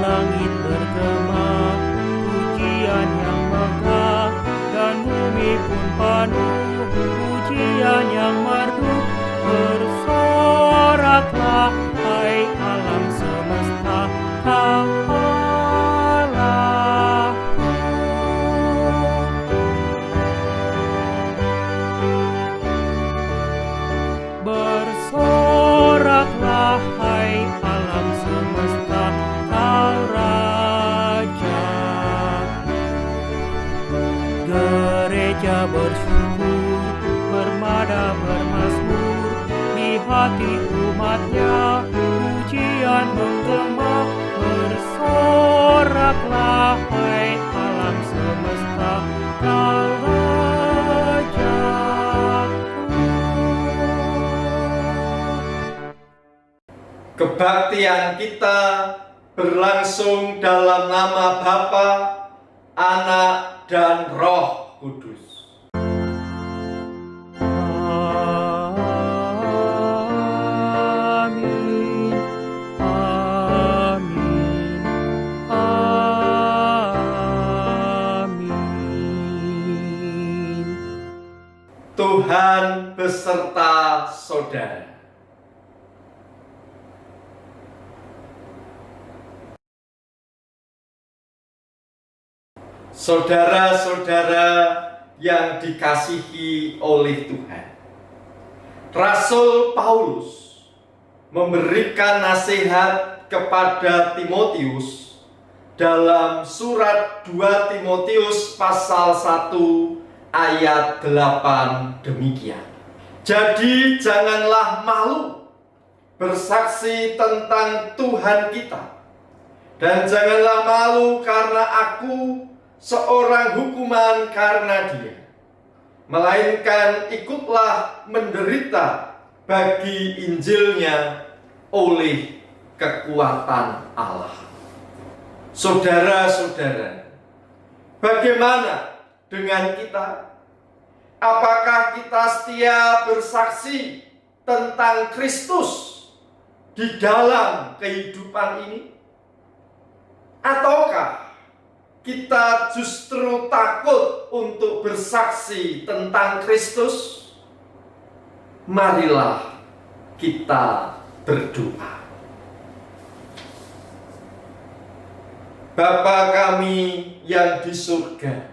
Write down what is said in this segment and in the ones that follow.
langit bergema, pujian yang megah, dan bumi pun penuh pujian yang merdu. Bersoraklah, hai alam semesta, Allahku. Bersoraklah, hai alam semesta, Kau Raja. Gereja bersyukur, bermada bermazmur, di hati umatnya pujian menggema. Bersoraklah, hai alam semesta, Kau Rajaku. Kebaktian kita berlangsung dalam nama Bapa, Anak, dan Roh Kudus. Amin, amin, amin. Tuhan beserta saudara. Saudara-saudara yang dikasihi oleh Tuhan, Rasul Paulus memberikan nasihat kepada Timotius dalam surat 2 Timotius pasal 1 ayat 8 demikian. Jadi janganlah malu bersaksi tentang Tuhan kita, dan janganlah malu karena aku seorang hukuman karena Dia, melainkan ikutlah menderita bagi Injilnya oleh kekuatan Allah. Saudara-saudara, bagaimana dengan kita? Apakah kita setia bersaksi tentang Kristus di dalam kehidupan ini? Ataukah kita justru takut untuk bersaksi tentang Kristus? Marilah kita berdoa. Bapa kami yang di surga,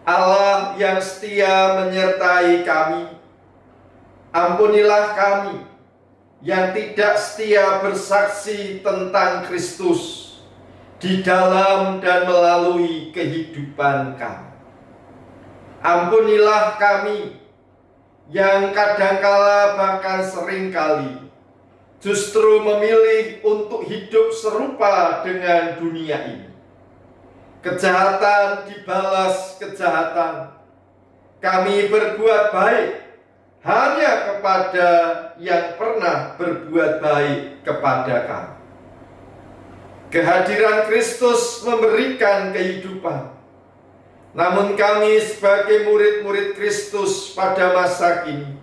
Allah yang setia menyertai kami, ampunilah kami yang tidak setia bersaksi tentang Kristus di dalam dan melalui kehidupan kami. Ampunilah kami yang kadangkala bahkan seringkali justru memilih untuk hidup serupa dengan dunia ini. Kejahatan dibalas kejahatan. Kami berbuat baik hanya kepada yang pernah berbuat baik kepada kami. Kehadiran Kristus memberikan kehidupan. Namun kami sebagai murid-murid Kristus pada masa kini,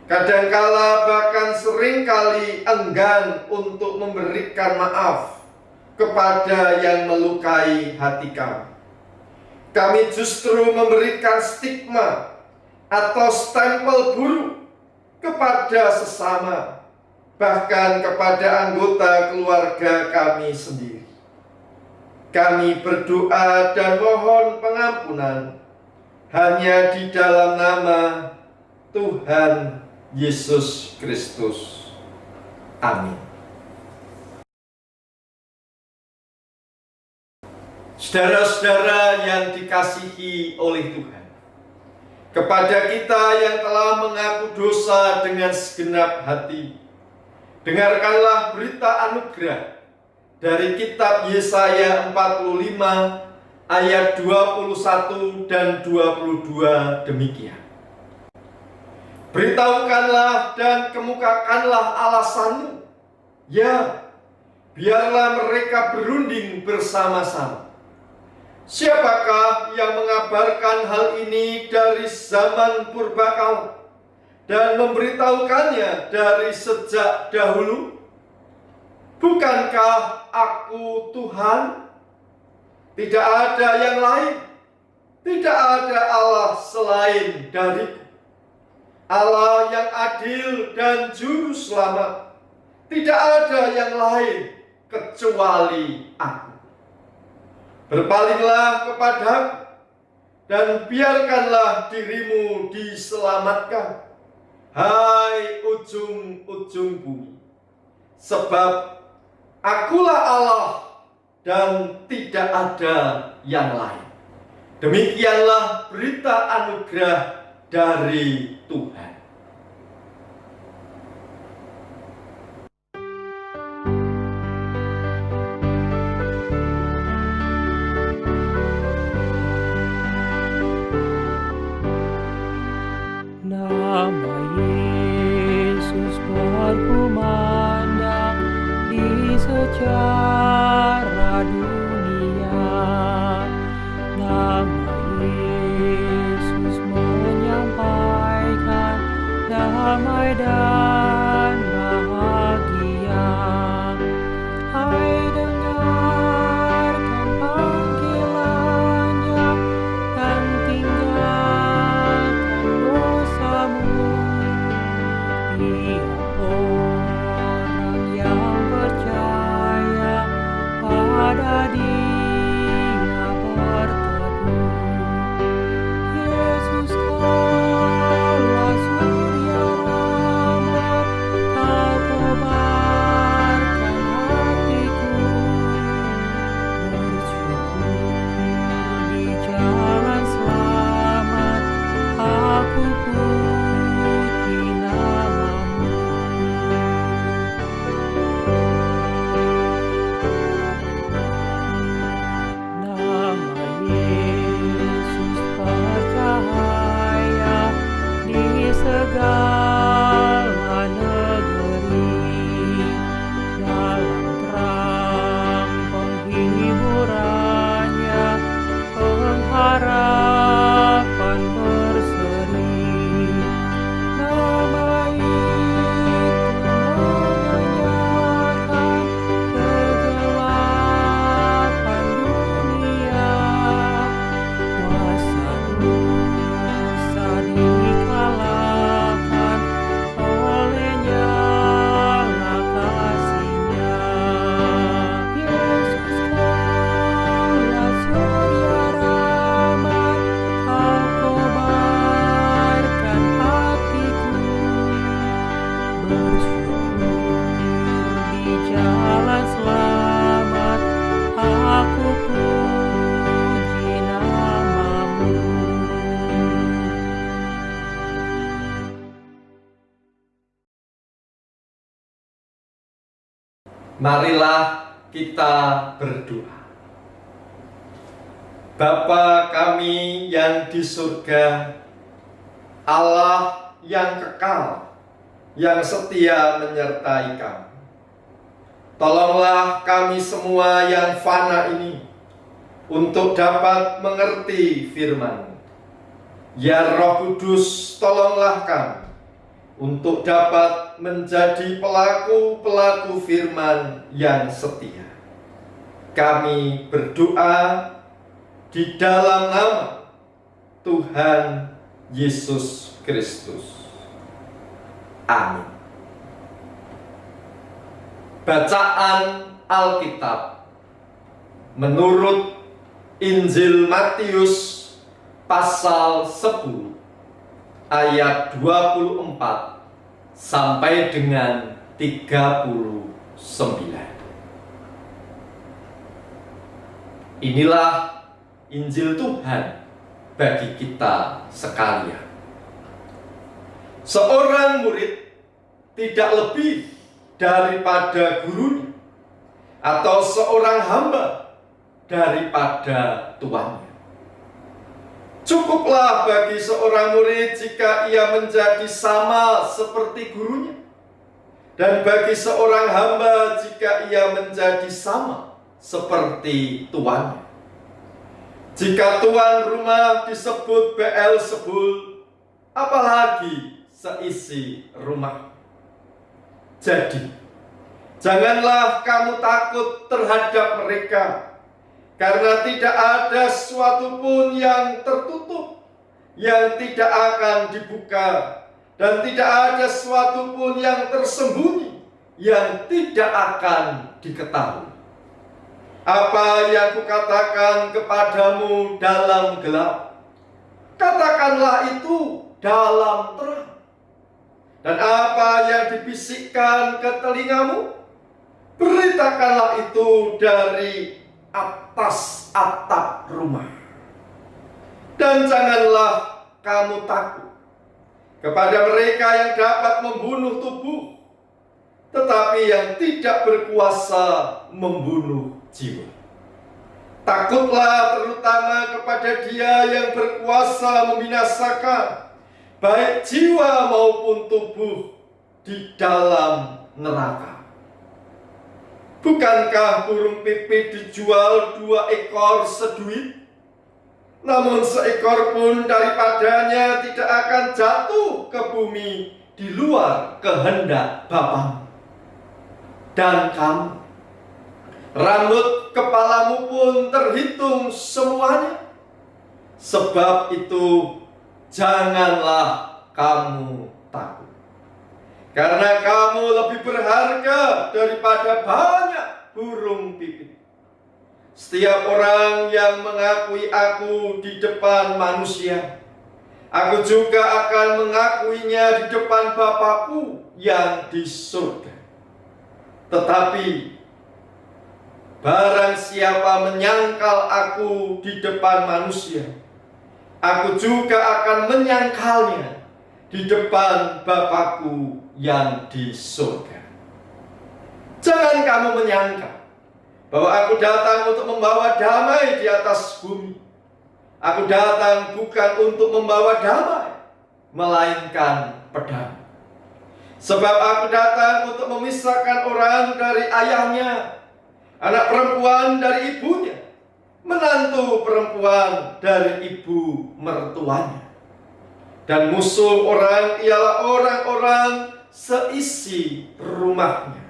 kadangkala bahkan seringkali enggan untuk memberikan maaf kepada yang melukai hati kami. Kami justru memberikan stigma atau stempel buruk kepada sesama, bahkan kepada anggota keluarga kami sendiri. Kami berdoa dan mohon pengampunan hanya di dalam nama Tuhan Yesus Kristus. Amin. Saudara-saudara yang dikasihi oleh Tuhan, kepada kita yang telah mengaku dosa dengan segenap hati, dengarkanlah berita anugerah dari kitab Yesaya 45 ayat 21 dan 22 demikian. Beritahukanlah dan kemukakanlah alasanmu, ya, biarlah mereka berunding bersama-sama. Siapakah yang mengabarkan hal ini dari zaman purbakala dan memberitahukannya dari sejak dahulu? Bukankah aku Tuhan? Tidak ada yang lain. Tidak ada Allah selain dariku. Allah yang adil dan juru selamat. Tidak ada yang lain kecuali aku. Berpalinglah kepadaku dan biarkanlah dirimu diselamatkan, hai ujung-ujung bumi. Sebab akulah Allah dan tidak ada yang lain. Demikianlah berita anugerah dari Tuhan. Nama Yesus berkumandang di sejarah dunia. Nama Yesus menyampaikan damai dan bahagia. Hai, dengarkan panggilannya dan tinggalkan dosamu. Tiap orang yang percaya pada Dia berteduh. Yesus kaulah surya rahmat, Kau kobarkan hatiku. Bersyukur di jalan selamat, aku puji nama-Mu. Nama Yesus bercahaya di segala negeri. Dalam terang penghiburannya, pengharapan berseri. Nama itu mengenyangkan kegelapan dunia. Kuasa dosa dikalahkan olehnya lah kasih-Nya. Yesus kaulah surya rahmat, Kau kobarkan hatiku. Bersyukur di jalan selamat, aku puji nama-Mu. Marilah kita berdoa. Bapa kami yang di surga, Allah yang kekal, yang setia menyertai kami. Tolonglah kami semua yang fana ini untuk dapat mengerti firman-Mu. Ya Roh Kudus, tolonglah kami untuk dapat menjadi pelaku-pelaku firman yang setia. Kami berdoa di dalam nama Tuhan Yesus Kristus. Amin. Bacaan Alkitab menurut Injil Matius pasal 10 ayat 24 sampai dengan 39. Inilah Injil Tuhan bagi kita sekalian. Seorang murid tidak lebih daripada gurunya, atau seorang hamba daripada tuannya. Cukuplah bagi seorang murid jika ia menjadi sama seperti gurunya, dan bagi seorang hamba jika ia menjadi sama seperti tuannya. Jika tuan rumah disebut Beelzebul, apalagi seisi rumah. Jadi, Janganlah kamu takut terhadap mereka, karena tidak ada sesuatu pun yang tertutup, yang tidak akan dibuka, dan tidak ada sesuatu pun yang tersembunyi, yang tidak akan diketahui. Apa yang kukatakan kepadamu dalam gelap, katakanlah itu dalam terang. Dan apa yang dibisikkan ke telingamu, beritakanlah itu dari atas atap rumah. Dan janganlah kamu takut kepada mereka yang dapat membunuh tubuh, tetapi yang tidak berkuasa membunuh jiwa. Takutlah terutama kepada Dia yang berkuasa membinasakan baik jiwa maupun tubuh di dalam neraka. Bukankah burung pipit dijual 2 ekor seduit? Namun seekor pun daripadanya tidak akan jatuh ke bumi di luar kehendak Bapa. Dan kamu, rambut kepalamu pun terhitung semuanya. Sebab itu janganlah kamu takut, karena kamu lebih berharga daripada banyak burung pipit. Setiap orang yang mengakui aku di depan manusia, aku juga akan mengakuinya di depan Bapa-Ku yang di surga. Tetapi barang siapa menyangkal aku di depan manusia, aku juga akan menyangkalnya di depan Bapa-Ku yang di surga. Jangan kamu menyangka bahwa aku datang untuk membawa damai di atas bumi. Aku datang bukan untuk membawa damai, melainkan pedang. Sebab aku datang untuk memisahkan orang dari ayahnya, anak perempuan dari ibunya, menantu perempuan dari ibu mertuanya. Dan musuh orang ialah orang-orang seisi rumahnya.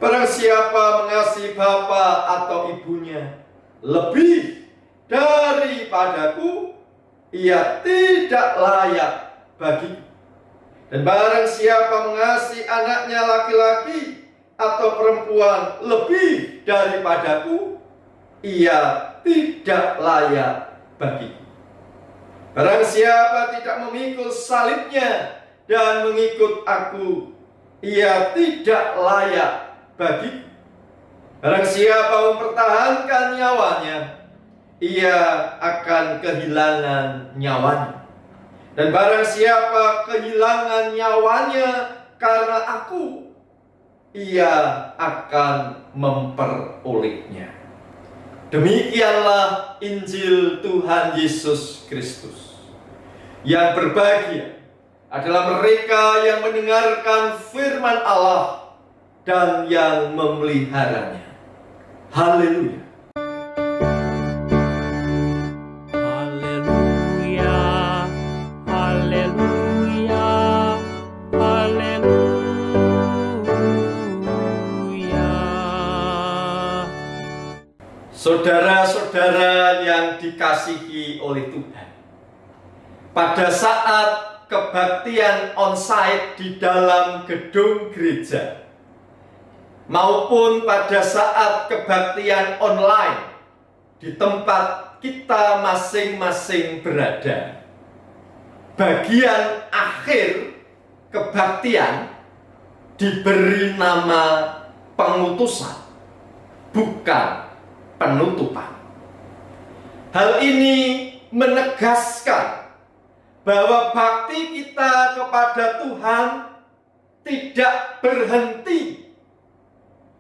Barang siapa mengasihi bapa atau ibunya lebih daripadaku, ia tidak layak bagiku. Dan barang siapa mengasihi anaknya laki-laki atau perempuan lebih daripadaku, ia tidak layak bagiku. Barang siapa tidak memikul salibnya dan mengikut aku, ia tidak layak bagiku. Barang siapa mempertahankan nyawanya, ia akan kehilangan nyawanya. Dan barang siapa kehilangan nyawanya karena aku, ia akan memperolehnya. Demikianlah Injil Tuhan Yesus Kristus. Yang berbahagia adalah mereka yang mendengarkan firman Allah dan yang memeliharanya. Haleluya. Haleluya, haleluya, haleluya. Saudara-saudara yang dikasihi oleh Tuhan, pada saat kebaktian onsite di dalam gedung gereja maupun pada saat kebaktian online di tempat kita masing-masing berada, bagian akhir kebaktian diberi nama pengutusan, bukan penutupan. Hal ini menegaskan bahwa bakti kita kepada Tuhan tidak berhenti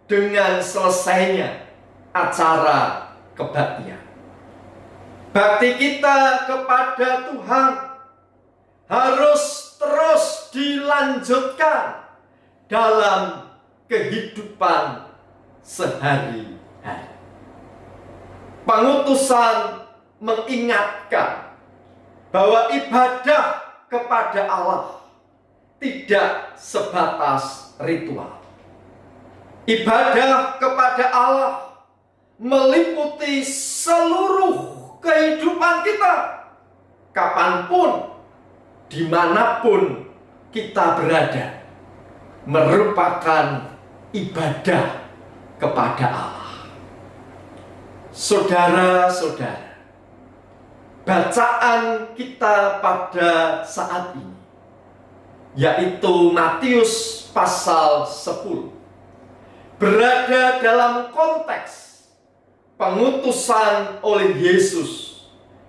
dengan selesainya acara kebaktian. Bakti kita kepada Tuhan harus terus dilanjutkan dalam kehidupan sehari-hari. Pengutusan mengingatkan bahwa ibadah kepada Allah tidak sebatas ritual. Ibadah kepada Allah meliputi seluruh kehidupan kita, kapanpun, dimanapun kita berada, merupakan ibadah kepada Allah. Saudara-saudara, bacaan kita pada saat ini yaitu Matius pasal 10 berada dalam konteks pengutusan oleh Yesus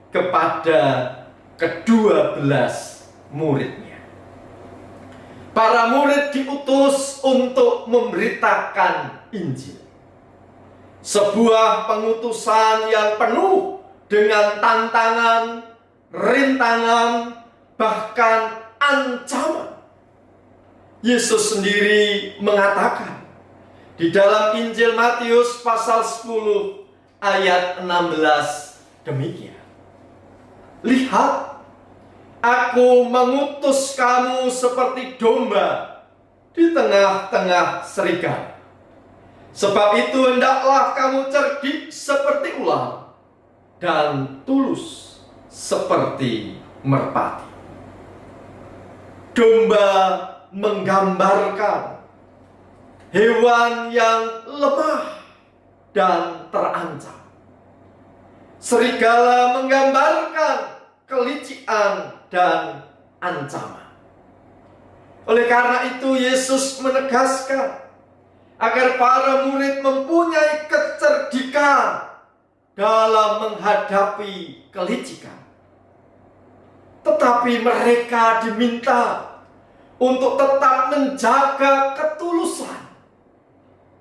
kepada ke-12 muridnya. Para murid diutus untuk memberitakan Injil. Sebuah pengutusan yang penuh dengan tantangan, rintangan, bahkan ancaman. Yesus sendiri mengatakan di dalam Injil Matius pasal 10 ayat 16 demikian. Lihat, aku mengutus kamu seperti domba di tengah-tengah serigala. Sebab itu hendaklah kamu cerdik seperti ular dan tulus seperti merpati. Domba menggambarkan hewan yang lemah dan terancam. Serigala menggambarkan kelicikan dan ancaman. Oleh karena itu Yesus menegaskan agar para murid mempunyai kecerdikan dalam menghadapi kelicikan. Tetapi mereka diminta untuk tetap menjaga ketulusan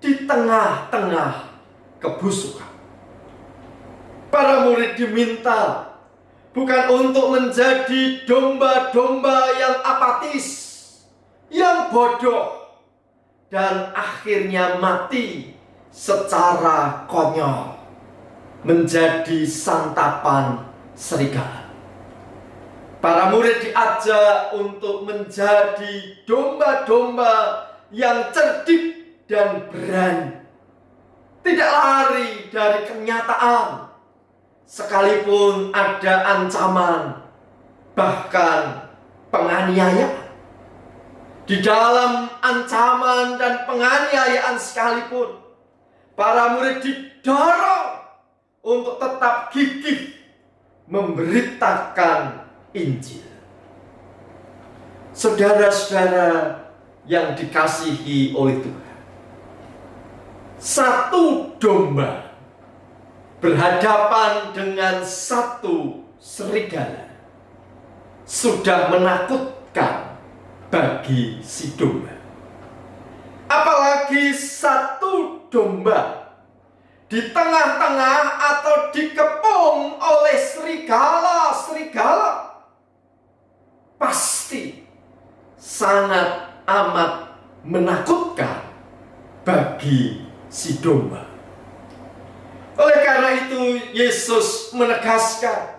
di tengah-tengah kebusukan. Para murid diminta bukan untuk menjadi domba-domba yang apatis, yang bodoh, dan akhirnya mati secara konyol, menjadi santapan serigala. Para murid diajak untuk menjadi domba-domba yang cerdik dan berani, tidak lari dari kenyataan, sekalipun ada ancaman, bahkan penganiayaan. Di dalam ancaman dan penganiayaan sekalipun, para murid didorong untuk tetap gigih memberitakan Injil. Saudara-saudara yang dikasihi oleh Tuhan, satu domba berhadapan dengan satu serigala sudah menakutkan bagi si domba. Apalagi satu domba di tengah-tengah atau dikepung oleh serigala-serigala, pasti sangat amat menakutkan bagi si domba. Oleh karena itu Yesus menegaskan,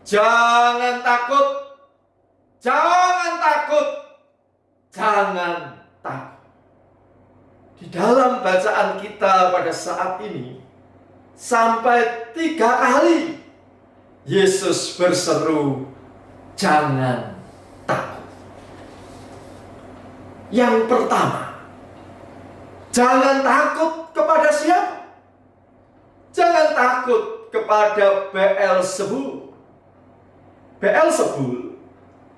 jangan takut, jangan takut, jangan takut. Di dalam bacaan kita pada saat ini, sampai 3 kali Yesus berseru, jangan takut. Yang pertama, jangan takut kepada siapa? Jangan takut kepada Beelzebul. Beelzebul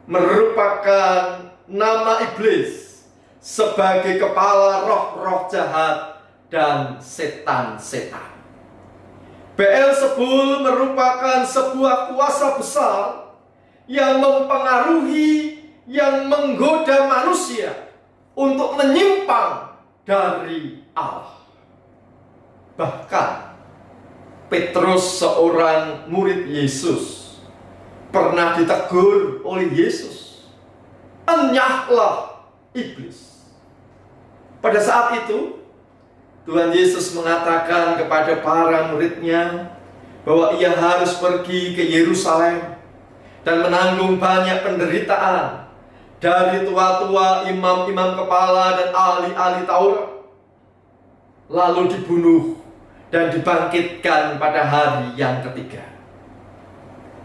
merupakan nama iblis sebagai kepala roh-roh jahat dan setan-setan. Beelzebul merupakan sebuah kuasa besar yang mempengaruhi, yang menggoda manusia untuk menyimpang dari Allah. Bahkan Petrus, seorang murid Yesus, pernah ditegur oleh Yesus, "Enyahlah iblis." Pada saat itu Tuhan Yesus mengatakan kepada para muridnya bahwa ia harus pergi ke Yerusalem dan menanggung banyak penderitaan dari tua-tua, imam-imam kepala, dan ahli-ahli Taurat. lalu dibunuh dan dibangkitkan pada hari yang ketiga.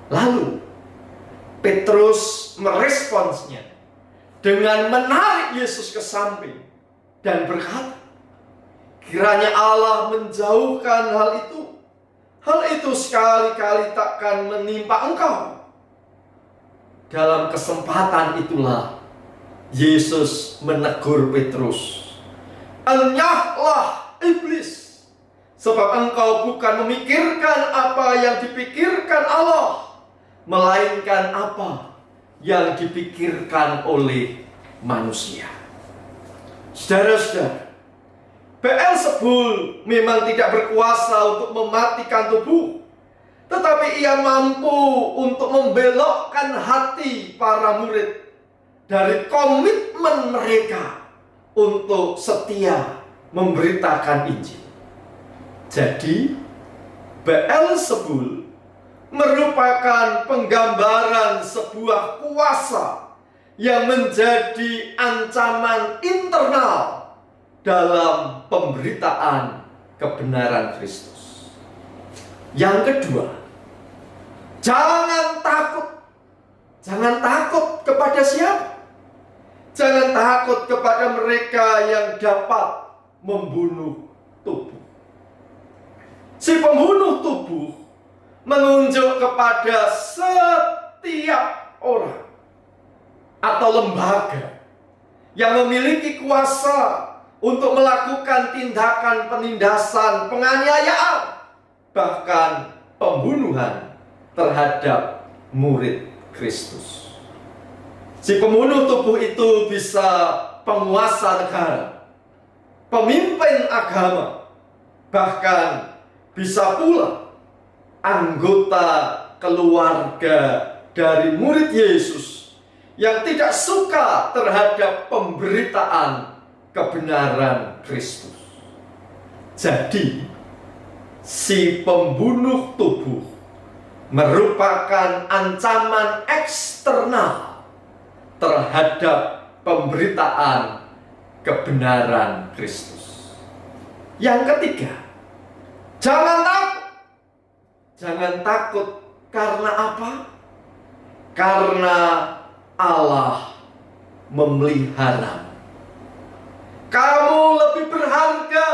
Lalu Petrus meresponsnya dengan menarik Yesus ke samping dan berkata, kiranya Allah menjauhkan hal itu. Hal itu sekali-kali takkan menimpa engkau. Dalam kesempatan itulah Yesus menegur Petrus. Enyahlah iblis, sebab engkau bukan memikirkan apa yang dipikirkan Allah, melainkan apa yang dipikirkan oleh manusia. Saudara-saudara, Beelzebul memang tidak berkuasa untuk mematikan tubuh, tetapi ia mampu untuk membelokkan hati para murid dari komitmen mereka untuk setia memberitakan Injil. Jadi, Beelzebul merupakan penggambaran sebuah kuasa yang menjadi ancaman internal dalam pemberitaan kebenaran Kristus. Yang kedua, jangan takut. Jangan takut kepada siapa? Jangan takut kepada mereka yang dapat membunuh tubuh. Si pembunuh tubuh menunjuk kepada setiap orang atau lembaga yang memiliki kuasa untuk melakukan tindakan penindasan, penganiayaan, bahkan pembunuhan terhadap murid Kristus. Si pembunuh tubuh itu bisa penguasa negara, pemimpin agama, bahkan bisa pula anggota keluarga dari murid Yesus yang tidak suka terhadap pemberitaan kebenaran Kristus. Jadi, si pembunuh tubuh merupakan ancaman eksternal terhadap pemberitaan kebenaran Kristus. Yang ketiga, jangan takut. Jangan takut karena apa? Karena Allah memelihara. Kamu lebih berharga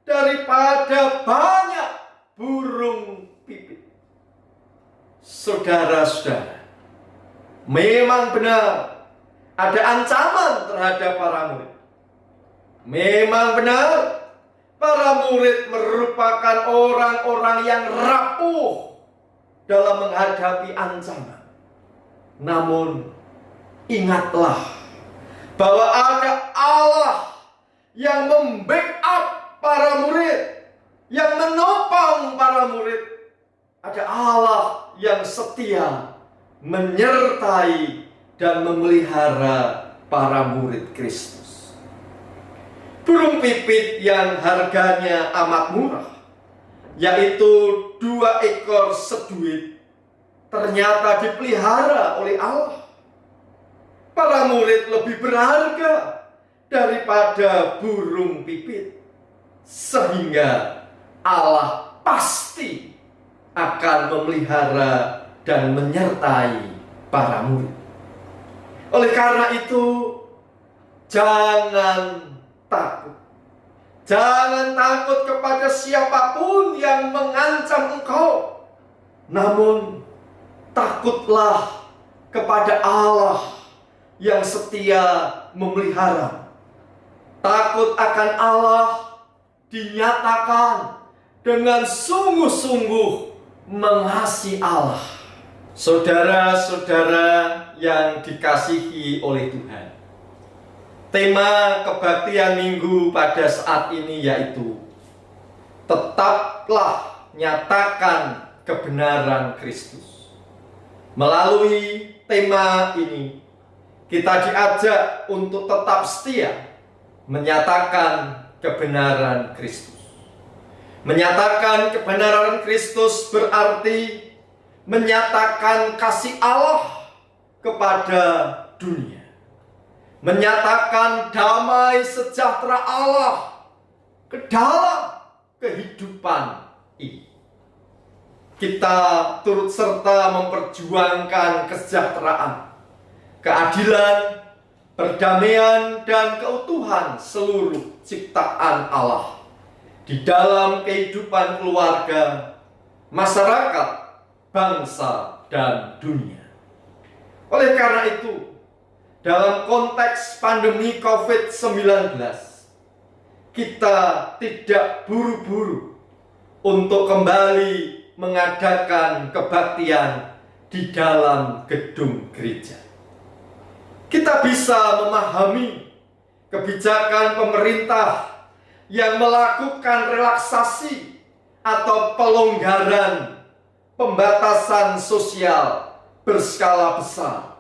daripada banyak burung pipit. Saudara-saudara, memang benar ada ancaman terhadap para murid. Memang benar para murid merupakan orang-orang yang rapuh dalam menghadapi ancaman. Namun, ingatlah bahwa ada Allah yang membackup para murid, yang menopang para murid. Ada Allah yang setia menyertai dan memelihara para murid Kristus. Burung pipit yang harganya amat murah, yaitu 2 ekor seduit, ternyata dipelihara oleh Allah. Para murid lebih berharga daripada burung pipit, sehingga Allah pasti akan memelihara dan menyertai para murid. Oleh karena itu, jangan takut. Jangan takut kepada siapapun yang mengancam engkau. Namun, takutlah kepada Allah yang setia memelihara. Takut akan Allah dinyatakan dengan sungguh-sungguh mengasihi Allah. Saudara-saudara yang dikasihi oleh Tuhan, tema kebaktian minggu pada saat ini yaitu tetaplah nyatakan kebenaran Kristus. Melalui tema ini, kita diajak untuk tetap setia menyatakan kebenaran Kristus. Menyatakan kebenaran Kristus berarti menyatakan kasih Allah kepada dunia. Menyatakan damai sejahtera Allah ke dalam kehidupan ini. Kita turut serta memperjuangkan kesejahteraan, keadilan, perdamaian, dan keutuhan seluruh ciptaan Allah di dalam kehidupan keluarga, masyarakat, bangsa, dan dunia. Oleh karena itu, dalam konteks pandemi COVID-19, kita tidak buru-buru untuk kembali mengadakan kebaktian di dalam gedung gereja. Kita bisa memahami kebijakan pemerintah yang melakukan relaksasi atau pelonggaran pembatasan sosial berskala besar.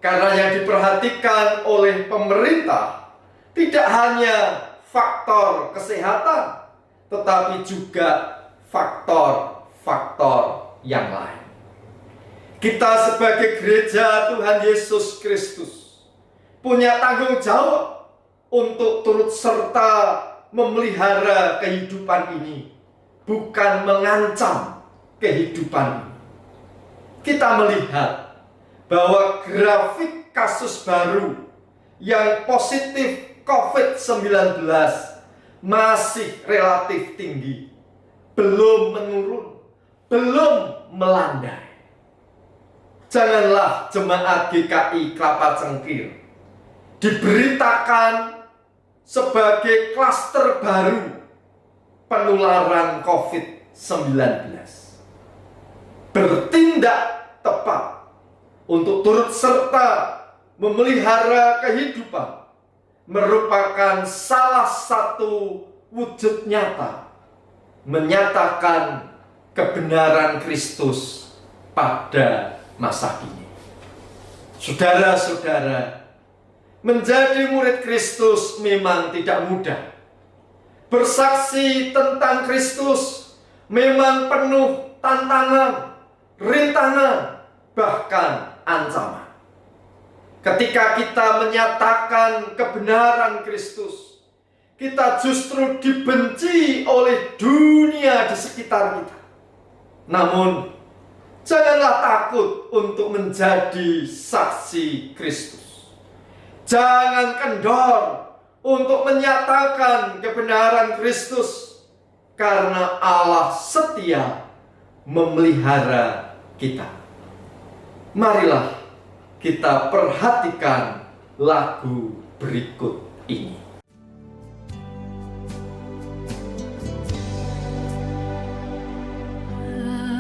Karena yang diperhatikan oleh pemerintah tidak hanya faktor kesehatan, tetapi juga faktor-faktor yang lain. Kita sebagai gereja Tuhan Yesus Kristus punya tanggung jawab untuk turut serta memelihara kehidupan ini, bukan mengancam kehidupan ini. Kita melihat bahwa grafik kasus baru yang positif COVID-19 masih relatif tinggi, belum menurun, belum melandai. Janganlah jemaat GKI Kelapa Cengkir diberitakan sebagai klaster baru penularan COVID-19. Bertindak tepat untuk turut serta memelihara kehidupan merupakan salah satu wujud nyata menyatakan kebenaran Kristus pada masa kini. Saudara-saudara, menjadi murid Kristus memang tidak mudah. Bersaksi tentang Kristus memang penuh tantangan, rintangan, bahkan ancaman. Ketika kita menyatakan kebenaran Kristus, kita justru dibenci oleh dunia di sekitar kita. Namun, janganlah takut untuk menjadi saksi Kristus. Jangan kendor untuk menyatakan kebenaran Kristus, karena Allah setia memelihara kita. Marilah kita perhatikan lagu berikut ini.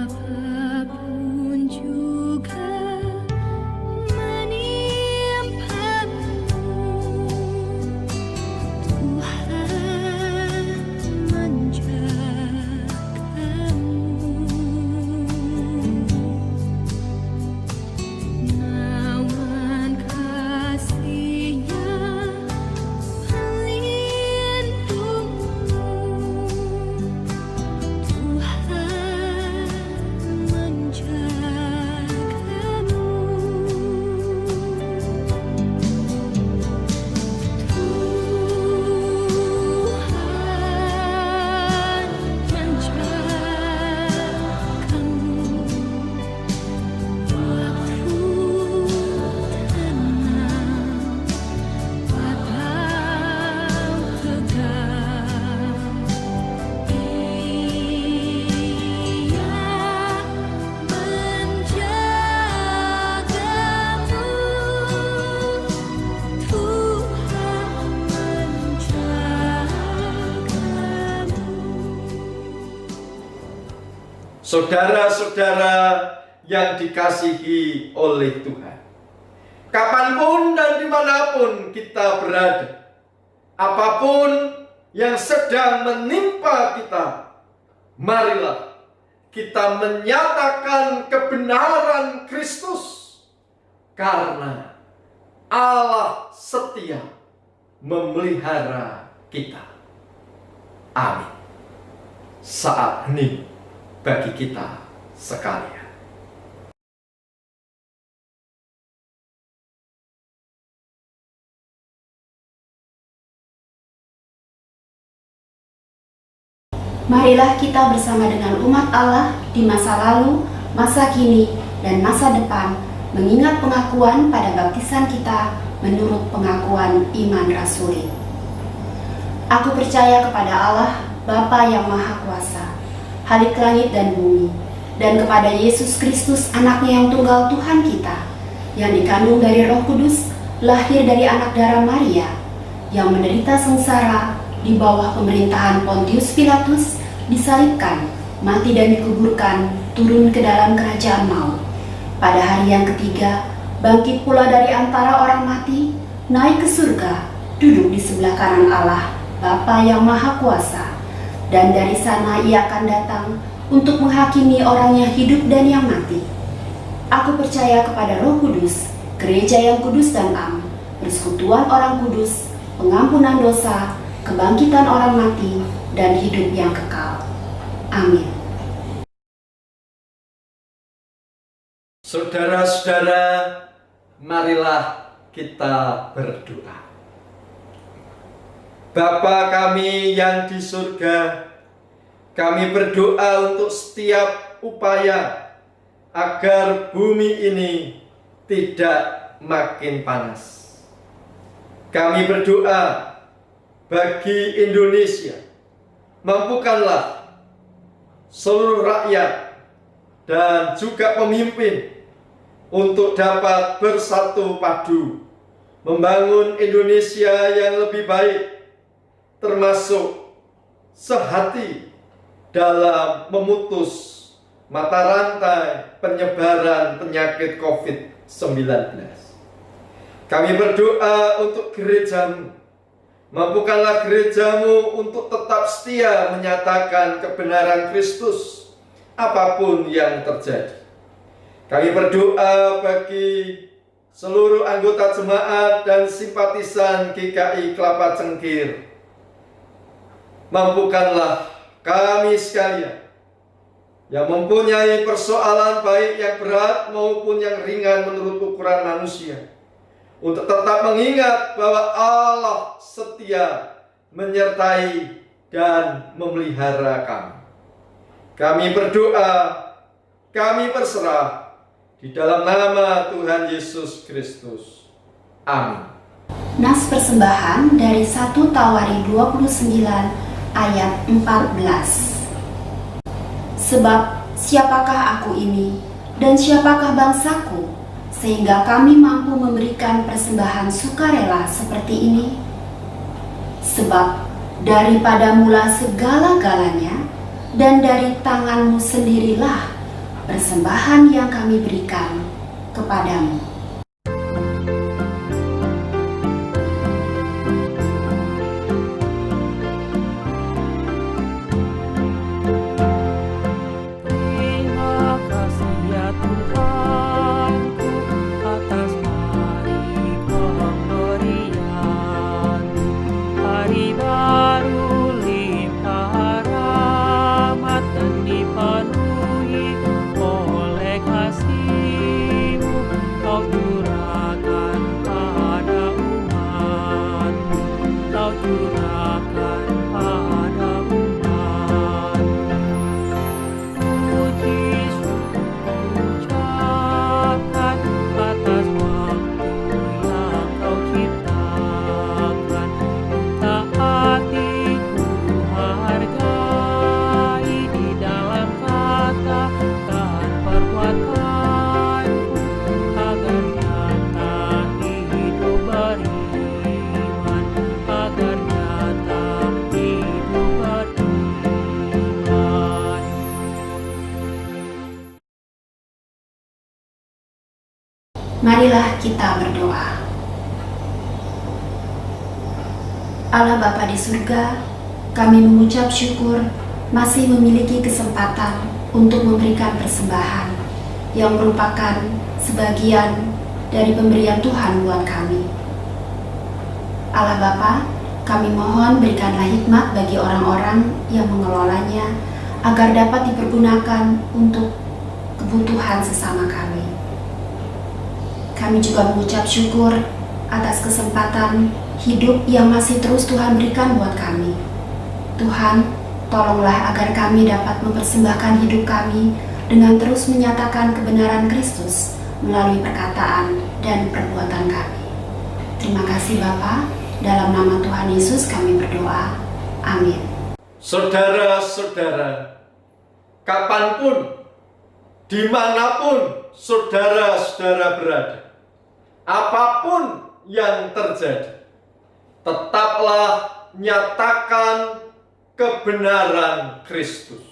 Apapun juga menimpamu, Tuhan menjagamu. Nawan kasih-Nya pelindungmu, Tuhan menjagamu. Saudara-saudara yang dikasihi oleh Tuhan, kapanpun dan dimanapun kita berada, apapun yang sedang menimpa kita, marilah kita menyatakan kebenaran Kristus, karena Allah setia memelihara kita. Amin. Saat hening bagi kita sekalian. Marilah kita bersama dengan umat Allah di masa lalu, masa kini, dan masa depan mengingat pengakuan pada baptisan kita menurut pengakuan iman rasuli. Aku percaya kepada Allah, Bapa yang Maha Kuasa, Halik langit dan bumi, dan kepada Yesus Kristus, anaknya yang tunggal Tuhan kita, yang dikandung dari Roh Kudus, lahir dari anak darah Maria, yang menderita sengsara di bawah pemerintahan Pontius Pilatus, disalibkan, mati dan dikuburkan, turun ke dalam kerajaan maut. Pada hari yang ketiga, bangkit pula dari antara orang mati, naik ke surga, duduk di sebelah kanan Allah, Bapa yang Maha Kuasa, dan dari sana ia akan datang untuk menghakimi orang yang hidup dan yang mati. Aku percaya kepada Roh Kudus, gereja yang kudus dan am, persekutuan orang kudus, pengampunan dosa, kebangkitan orang mati, dan hidup yang kekal. Amin. Saudara-saudara, marilah kita berdoa. Bapa kami yang di surga, kami berdoa untuk setiap upaya agar bumi ini tidak makin panas. Kami berdoa bagi Indonesia, mampukanlah seluruh rakyat dan juga pemimpin untuk dapat bersatu padu membangun Indonesia yang lebih baik, termasuk sehati dalam memutus mata rantai penyebaran penyakit COVID-19. Kami berdoa untuk gerejamu, mampukanlah gerejamu untuk tetap setia menyatakan kebenaran Kristus apapun yang terjadi. Kami berdoa bagi seluruh anggota jemaat dan simpatisan GKI Kelapa Cengkir. Mampukanlah kami sekalian yang mempunyai persoalan baik yang berat maupun yang ringan menurut ukuran manusia, untuk tetap mengingat bahwa Allah setia menyertai dan memelihara kami. Kami berdoa, kami berserah di dalam nama Tuhan Yesus Kristus. Amin. Nas persembahan dari 1 Tawari 29 ayat 14. Sebab siapakah aku ini dan siapakah bangsaku, sehingga kami mampu memberikan persembahan sukarela seperti ini? Sebab daripada mula segala-galanya dan dari tanganmu sendirilah persembahan yang kami berikan kepadamu. Terima kasih ya Tuhanku atas hari pemberian, hari baru limpah rahmat dan dipenuhi oleh kasih-Mu. Kau curahkan pada umat-Mu, Kau curahkan pada umat. Puji syukur ucapkan atas waktu yang Kau ciptakan. Tak hatiku hargai di dalam kata dan perbuatanku, agar nyata hidup beriman, agar nyata hidup beriman. Marilah kita berdoa. Allah Bapa di surga, kami mengucap syukur masih memiliki kesempatan untuk memberikan persembahan yang merupakan sebagian dari pemberian Tuhan buat kami. Allah Bapa, kami mohon berikanlah hikmat bagi orang-orang yang mengelolanya agar dapat dipergunakan untuk kebutuhan sesama kami. Kami juga mengucap syukur atas kesempatan hidup yang masih terus Tuhan berikan buat kami. Tuhan, Tolonglah agar kami dapat mempersembahkan hidup kami dengan terus menyatakan kebenaran Kristus melalui perkataan dan perbuatan kami. Terima kasih Bapa, dalam nama Tuhan Yesus kami berdoa. Amin. Saudara-saudara, kapanpun, dimanapun saudara-saudara berada, apapun yang terjadi, tetaplah nyatakan kebenaran Kristus.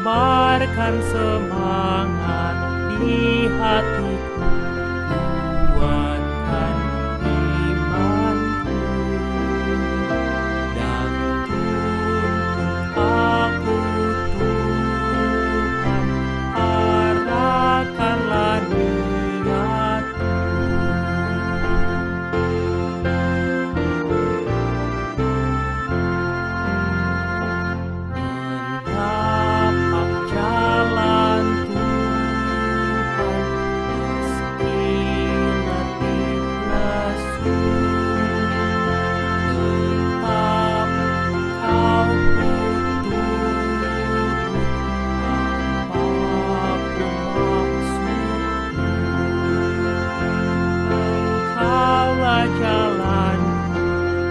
Kobarkan semangat di hatiku, kuatkan imanku, dan tuntun aku Tuhan, arahkanlah niatku. Jalan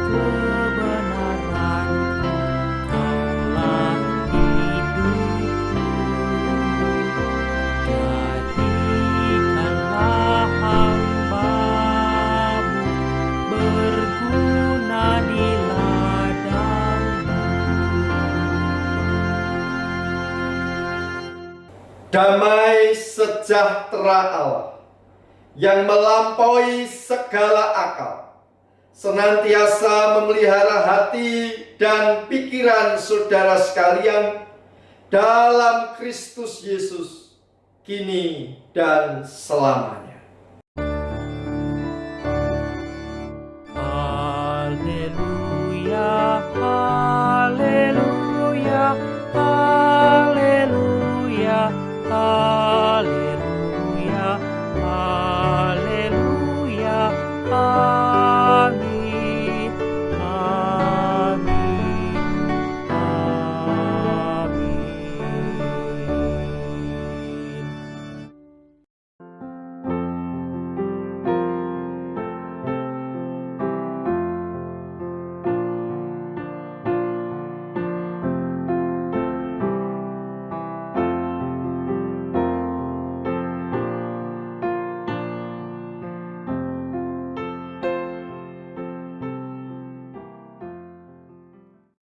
kebenaran, Kaulah hidupku, jadikanlah hamba-Mu berguna di ladang-Mu. Damai sejahtera Allah yang melampaui segala akal, senantiasa memelihara hati dan pikiran saudara sekalian dalam Kristus Yesus, kini dan selamanya.